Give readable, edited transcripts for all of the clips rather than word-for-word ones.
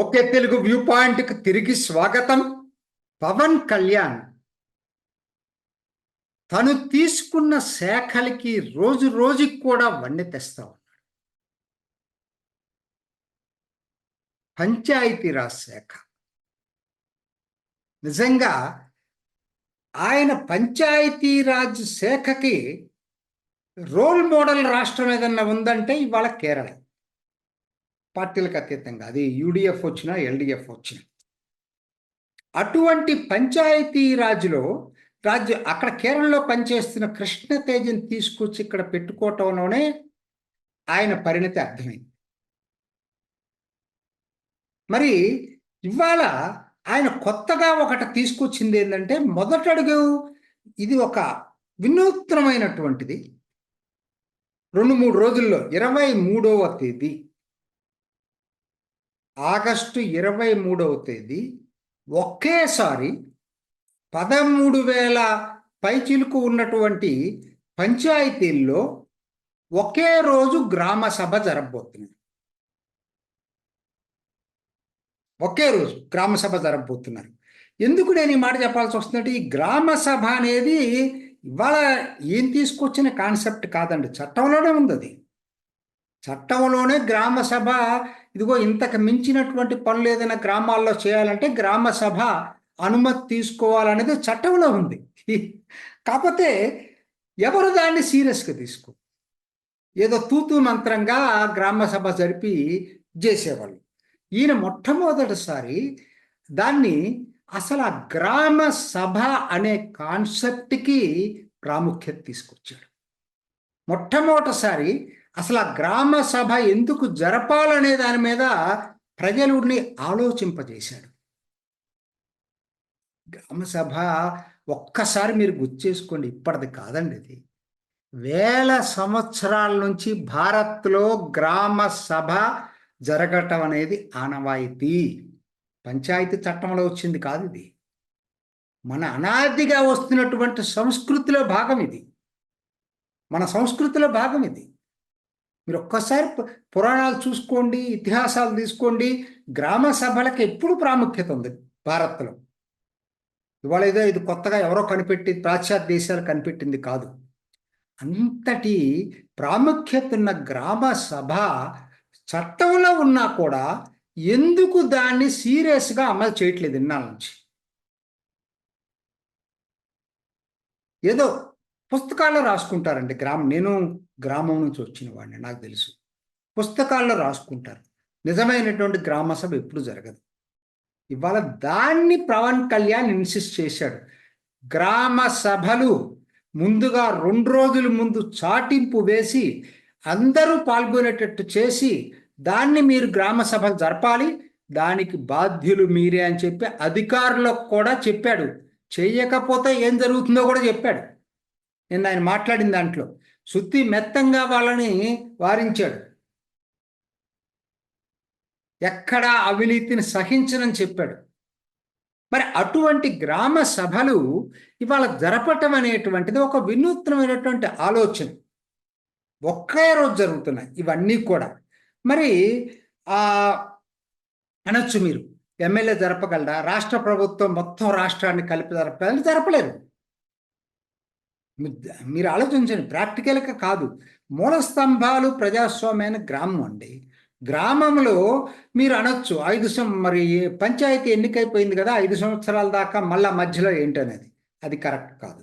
Okay Telugu view పాయింట్కి తిరిగి స్వాగతం. పవన్ కళ్యాణ్ తను తీసుకున్న శాఖలకి రోజు రోజుకి కూడా వన్నె తెస్తా ఉన్నాడు. పంచాయతీరాజ్ శాఖ నిజంగా ఆయన పంచాయతీరాజ్ శాఖకి రోల్ మోడల్ రాష్ట్రం ఏదన్నా ఉందంటే ఇవాళ కేరళ. పార్టీలకు అతీతంగా అది యూడిఎఫ్ వచ్చినా ఎల్డిఎఫ్ వచ్చినా అటువంటి పంచాయతీరాజ్లో అక్కడ కేరళలో పనిచేస్తున్న కృష్ణ తేజని తీసుకొచ్చి ఇక్కడ పెట్టుకోవటంలోనే ఆయన పరిణతి అర్థమైంది. మరి ఇవాళ ఆయన కొత్తగా ఒకటి తీసుకొచ్చింది ఏంటంటే మొదటడుగు ఇది ఒక వినూత్నమైనటువంటిది. 2-3 రోజుల్లో 23వ తేదీ ఆగస్టు 23వ తేదీ ఒకేసారి 13,000 పైచిలుకు ఉన్నటువంటి పంచాయతీల్లో ఒకే రోజు గ్రామ సభ జరగబోతుంది. ఒకే రోజు గ్రామ సభ జరగబోతున్నారు. ఎందుకు నేను ఈ మాట చెప్పాల్సి వస్తుందంటే ఈ గ్రామ సభ అనేది ఇవాళ ఏం తీసుకొచ్చిన కాన్సెప్ట్ కాదండి, చట్టంలోనే ఉంది. అది చట్టంలోనే గ్రామ సభ, ఇదిగో ఇంతకు మించినటువంటి పనులు ఏదైనా గ్రామాల్లో చేయాలంటే గ్రామ సభ అనుమతి తీసుకోవాలనేది చట్టంలో ఉంది. కాకపోతే ఎవరు దాన్ని సీరియస్గా తీసుకో, ఏదో తూతూ మంత్రంగా గ్రామ సభ జరిపి చేసేవాళ్ళు. ఈయన మొట్టమొదటిసారి దాన్ని అసలు ఆ గ్రామ సభ అనే కాన్సెప్ట్కి ప్రాముఖ్యత తీసుకొచ్చాడు. మొట్టమొదటిసారి అసలు ఆ గ్రామ సభ ఎందుకు జరపాలనే దాని మీద ప్రజలని ఆలోచింపజేశాడు. గ్రామ సభ ఒక్కసారి మీరు గుర్తు చేసుకోండి, ఇప్పటిది కాదండి, ఇది వేల సంవత్సరాల నుంచి భారత్లో గ్రామ సభ జరగటం అనేది ఆనవాయితీ. పంచాయతీ చట్టంలో వచ్చింది కాదు, ఇది మన అనాదిగా వస్తున్నటువంటి సంస్కృతిలో భాగం. ఇది మన సంస్కృతిలో భాగం. ఇది మీరు ఒక్కసారి పురాణాలు చూసుకోండి, ఇతిహాసాలు తీసుకోండి, గ్రామ సభలకు ఎప్పుడు ప్రాముఖ్యత ఉంది భారత్లో. ఇవాళ ఏదో ఇది కొత్తగా ఎవరో కనిపెట్టి పాశ్చాత్య దేశాలు కనిపెట్టింది కాదు. అంతటి ప్రాముఖ్యత ఉన్న గ్రామ సభ చట్టంలో ఉన్నా కూడా ఎందుకు దాన్ని సీరియస్గా అమలు చేయట్లేదు ఇన్నాళ్ళ నుంచి? ఏదో పుస్తకాల్లో రాసుకుంటారండి. నేను గ్రామం నుంచి వచ్చిన వాడిని, నాకు తెలుసు. పుస్తకాల్లో రాసుకుంటారు, నిజమైనటువంటి గ్రామ సభ ఎప్పుడు జరగదు. ఇవాళ దాన్ని పవన్ కళ్యాణ్ ఇన్సిస్ట్ చేశాడు. గ్రామ సభలు ముందుగా 2 రోజుల ముందు చాటింపు వేసి అందరూ పాల్గొనేటట్టు చేసి దాన్ని మీరు గ్రామ సభలు జరపాలి, దానికి బాధ్యులు మీరే అని చెప్పి అధికారులకు కూడా చెప్పాడు. చేయకపోతే ఏం జరుగుతుందో కూడా చెప్పాడు. నిన్న ఆయన మాట్లాడిన దాంట్లో శుద్ధి మెత్తంగా వాళ్ళని వారించాడు. ఎక్కడా అవినీతిని సహించనని చెప్పాడు. మరి అటువంటి గ్రామ సభలు ఇవాళ జరపటం అనేటువంటిది ఒక వినూత్నమైనటువంటి ఆలోచన. ఒకే రోజు జరుగుతున్నాయి ఇవన్నీ కూడా. మరి అనొచ్చు మీరు, ఎమ్మెల్యే జరపగలరా? రాష్ట్ర ప్రభుత్వం మొత్తం రాష్ట్రాన్ని కలిపి జరపాలని జరపలేరు. మీరు ఆలోచించండి, ప్రాక్టికల్గా కాదు. మూల స్తంభాలు ప్రజాస్వామ్యాన్ని గ్రామం అండి. గ్రామంలో మీరు అనొచ్చు మరి పంచాయతీ ఎన్నికైపోయింది కదా 5 సంవత్సరాల దాకా మళ్ళా మధ్యలో ఏంటనేది, అది కరెక్ట్ కాదు.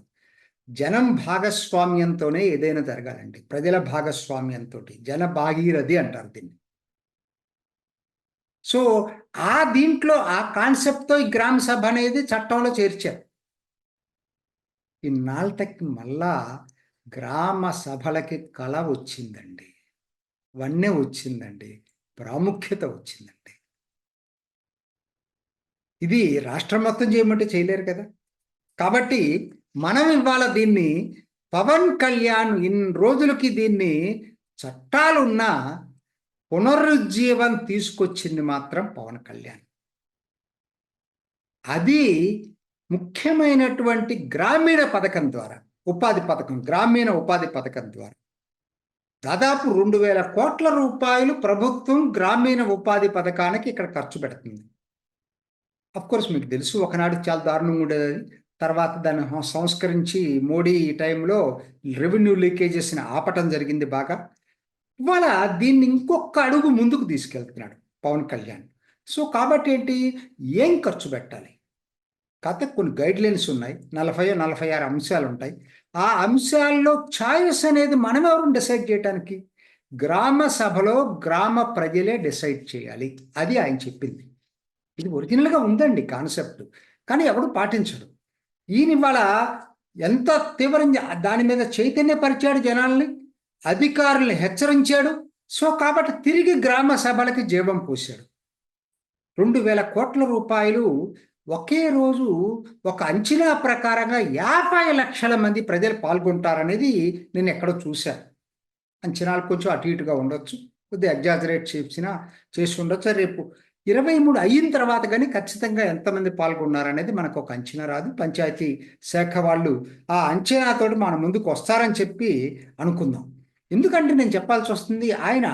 జనం భాగస్వామ్యంతోనే ఏదైనా జరగాలండి. ప్రజల భాగస్వామ్యంతో, జన భాగీరథి అంటారు దీన్ని. సో దీంట్లో ఆ కాన్సెప్ట్తో ఈ గ్రామ సభ అనేది చట్టంలో చేర్చారు. ఇన్నాళ్ళకి మళ్ళా గ్రామ సభలకి కళ వచ్చిందండి, వన్నె వచ్చిందండి, ప్రాముఖ్యత వచ్చిందండి. ఇది రాష్ట్రం మొత్తం చేయమంటే చేయలేరు కదా. కాబట్టి మనం ఇవాళ దీన్ని పవన్ కళ్యాణ్ ఇన్ని రోజులకి దీన్ని చట్టాలున్నా పునరుజ్జీవం తీసుకొచ్చింది మాత్రం పవన్ కళ్యాణ్. అది ముఖ్యమైనటువంటి గ్రామీణ పథకం ద్వారా, ఉపాధి పథకం, గ్రామీణ ఉపాధి పథకం ద్వారా దాదాపు 2,000 కోట్ల రూపాయలు ప్రభుత్వం గ్రామీణ ఉపాధి పథకానికి ఇక్కడ ఖర్చు పెడుతుంది. కోర్స్ మీకు తెలుసు, ఒకనాడు చాలా దారుణంగా ఉండేది. తర్వాత దాన్ని సంస్కరించి మోడీ ఈ టైంలో రెవెన్యూ లీకేజెస్ని ఆపటం జరిగింది బాగా. ఇవాళ దీన్ని ఇంకొక అడుగు ముందుకు తీసుకెళ్తున్నాడు పవన్ కళ్యాణ్. సో కాబట్టి ఏంటి, ఏం ఖర్చు పెట్టాలి, కాకపోతే కొన్ని గైడ్లైన్స్ ఉన్నాయి, 46 అంశాలు ఉంటాయి. ఆ అంశాల్లో ఛాయిస్ అనేది మనం ఎవరు డిసైడ్ చేయడానికి, గ్రామ సభలో గ్రామ ప్రజలే డిసైడ్ చేయాలి. అది ఆయన చెప్పింది. ఇది ఒరిజినల్గా ఉందండి కాన్సెప్ట్, కానీ ఎవడు పాటించడు. ఈయన ఇవాళ ఎంత తీవ్రంగా దాని మీద చైతన్యపరిచాడు జనాల్ని, అధికారుల్ని హెచ్చరించాడు. సో కాబట్టి తిరిగి గ్రామ సభలకి జీవం పోశాడు. 2,000 కోట్ల రూపాయలు ఒకే రోజు ఒక అంచనా ప్రకారంగా 50 లక్షల మంది ప్రజలు పాల్గొంటారనేది నేను ఎక్కడో చూశాను. అంచనాలు కొంచెం అటు ఇటుగా ఉండొచ్చు, కొద్దిగా ఎగ్జాజరేట్ చేసి ఉండొచ్చు. రేపు 23 అయిన తర్వాత కానీ ఖచ్చితంగా ఎంతమంది పాల్గొన్నారనేది మనకు ఒక అంచనా రాదు. పంచాయతీ శాఖ వాళ్ళు ఆ అంచనాతోటి మన ముందుకు వస్తారని చెప్పి అనుకుందాం. ఎందుకంటే నేను చెప్పాల్సి వస్తుంది, ఆయన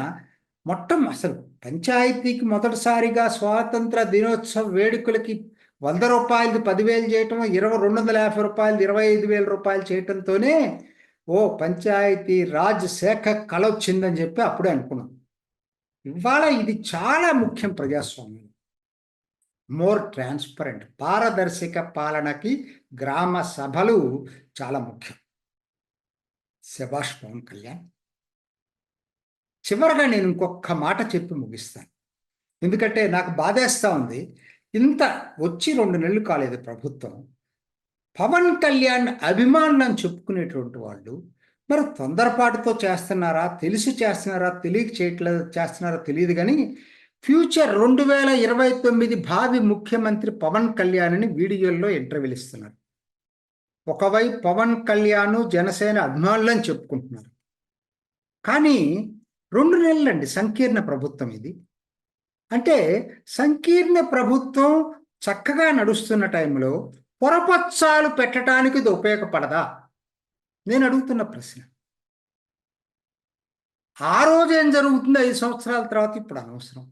అసలు పంచాయతీకి మొదటిసారిగా స్వాతంత్ర దినోత్సవ వేడుకలకి 100 రూపాయలది 10,000 చేయటం, 250 రూపాయలది 25,000 రూపాయలు చేయటంతోనే పంచాయతీ రాజ్ శాఖ కళ వచ్చిందని చెప్పి అప్పుడే అనుకున్నాం. ఇవాళ ఇది చాలా ముఖ్యం ప్రజాస్వామ్యం. మోర్ ట్రాన్స్పరెంట్, పారదర్శక పాలనకి గ్రామ సభలు చాలా ముఖ్యం. శభాష్ పవన్ కళ్యాణ్. చివరగా నేను ఇంకొక మాట చెప్పి ముగిస్తాను, ఎందుకంటే నాకు బాధేస్తూ ఉంది. ఇంత వచ్చి 2 నెలలు కాలేదు ప్రభుత్వం. పవన్ కళ్యాణ్ అభిమానులను చెప్పుకునేటువంటి వాళ్ళు మరి తొందరపాటుతో చేస్తున్నారా, తెలిసి చేస్తున్నారా, తెలియక చేస్తున్నారా తెలియదు, కానీ ఫ్యూచర్ 2029 భావి ముఖ్యమంత్రి పవన్ కళ్యాణ్ని వీడియోల్లో ఇంటర్వ్యూలు ఇస్తున్నారు. ఒకవైపు పవన్ కళ్యాణ్ జనసేన అభిమానులని చెప్పుకుంటున్నారు, కానీ 2 నెలలండి సంకీర్ణ ప్రభుత్వం ఇది. అంటే సంకీర్ణ ప్రభుత్వం చక్కగా నడుస్తున్న టైంలో పొరపచ్చాలు పెట్టడానికి ఇది ఉపయోగపడదా నేను అడుగుతున్న ప్రశ్న. ఆ రోజు ఏం జరుగుతుందో 5 సంవత్సరాల తర్వాత ఇప్పుడు అనవసరం.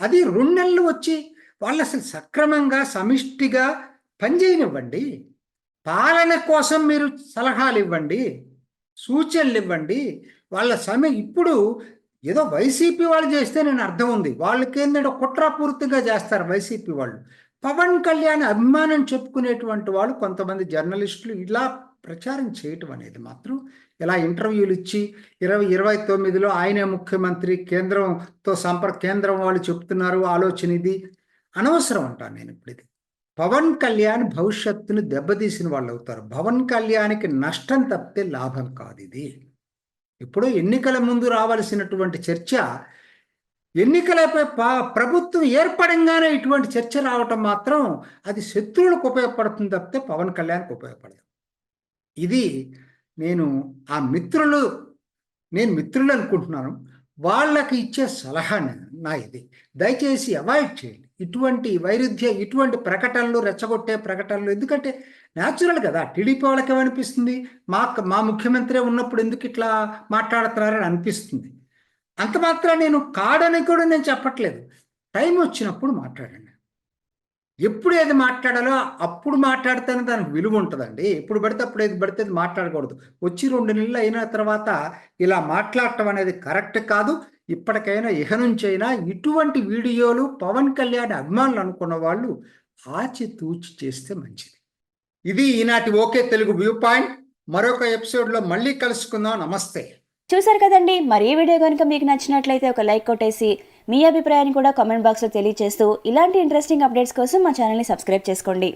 అది 2 నెలలు వచ్చి వాళ్ళు అసలు సక్రమంగా సమిష్టిగా పనిచేయనివ్వండి. పాలన కోసం మీరు సలహాలు ఇవ్వండి, సూచనలు ఇవ్వండి. వాళ్ళ ఇప్పుడు ఏదో వైసీపీ వాళ్ళు చేస్తే నేను అర్థం ఉంది, వాళ్ళకి ఏంటంటే కుట్రపూర్తిగా చేస్తారు వైసీపీ వాళ్ళు. పవన్ కళ్యాణ్ అభిమానం చెప్పుకునేటువంటి వాళ్ళు కొంతమంది జర్నలిస్టులు ఇలా ప్రచారం చేయటం అనేది మాత్రం, ఇలా ఇంటర్వ్యూలు ఇచ్చి 2029లో ఆయనే ముఖ్యమంత్రి, కేంద్రం వాళ్ళు చెప్తున్నారు, ఆలోచన ఇది అనవసరం అంటాను నేను. ఇప్పుడు ఇది పవన్ కళ్యాణ్ భవిష్యత్తును దెబ్బతీసిన వాళ్ళు అవుతారు. పవన్ కళ్యాణ్కి నష్టం తప్పితే లాభం కాదు ఇది. ఇప్పుడు ఎన్నికల ముందు రావాల్సినటువంటి చర్చ, ఎన్నికలపై ప్రభుత్వం ఏర్పడంగానే ఇటువంటి చర్చ రావటం మాత్రం అది శత్రువులకు ఉపయోగపడుతుంది తప్పితే పవన్ కళ్యాణ్కి ఉపయోగపడదు. ఇది నేను మిత్రులు అనుకుంటున్నాను, వాళ్ళకి ఇచ్చే సలహా నా ఇది. దయచేసి అవాయిడ్ చేయండి ఇటువంటి ప్రకటనలు, రెచ్చగొట్టే ప్రకటనలు. ఎందుకంటే న్యాచురల్ కదా, టీడీపీ వాళ్ళకి ఏమనిపిస్తుంది, మా ముఖ్యమంత్రి ఉన్నప్పుడు ఎందుకు ఇట్లా మాట్లాడుతున్నారని అనిపిస్తుంది. అంత మాత్రం నేను కాడని కూడా నేను చెప్పట్లేదు. టైం వచ్చినప్పుడు మాట్లాడండి. ఎప్పుడు ఏది మాట్లాడాలో అప్పుడు మాట్లాడితేనే దానికి విలువ ఉంటుందండి. ఎప్పుడు పడితే అప్పుడు ఏది పడితే అది మాట్లాడకూడదు. వచ్చి 2 నెలలు అయిన తర్వాత ఇలా మాట్లాడటం అనేది కరెక్ట్ కాదు. ఇప్పటికైనా ఇహ నుంచైనా ఇటువంటి వీడియోలు పవన్ కళ్యాణ్ అభిమానులు అనుకున్న వాళ్ళు ఆచితూచి చేస్తే మంచిది. ఇది ఈనాటి ఓకే తెలుగు వ్యూ పాయింట్. మరొక ఎపిసోడ్లో మళ్ళీ కలుసుకుందాం. నమస్తే. చూసారు కదండి, మరి ఈ వీడియో కనుక మీకు నచ్చినట్లయితే ఒక లైక్ కొట్టేసి మీ అభిప్రాయాన్ని కూడా కామెంట్ బాక్స్లో తెలియజేస్తూ ఇలాంటి ఇంట్రెస్టింగ్ అప్డేట్స్ కోసం మా ఛానల్ని సబ్స్క్రైబ్ చేసుకోండి.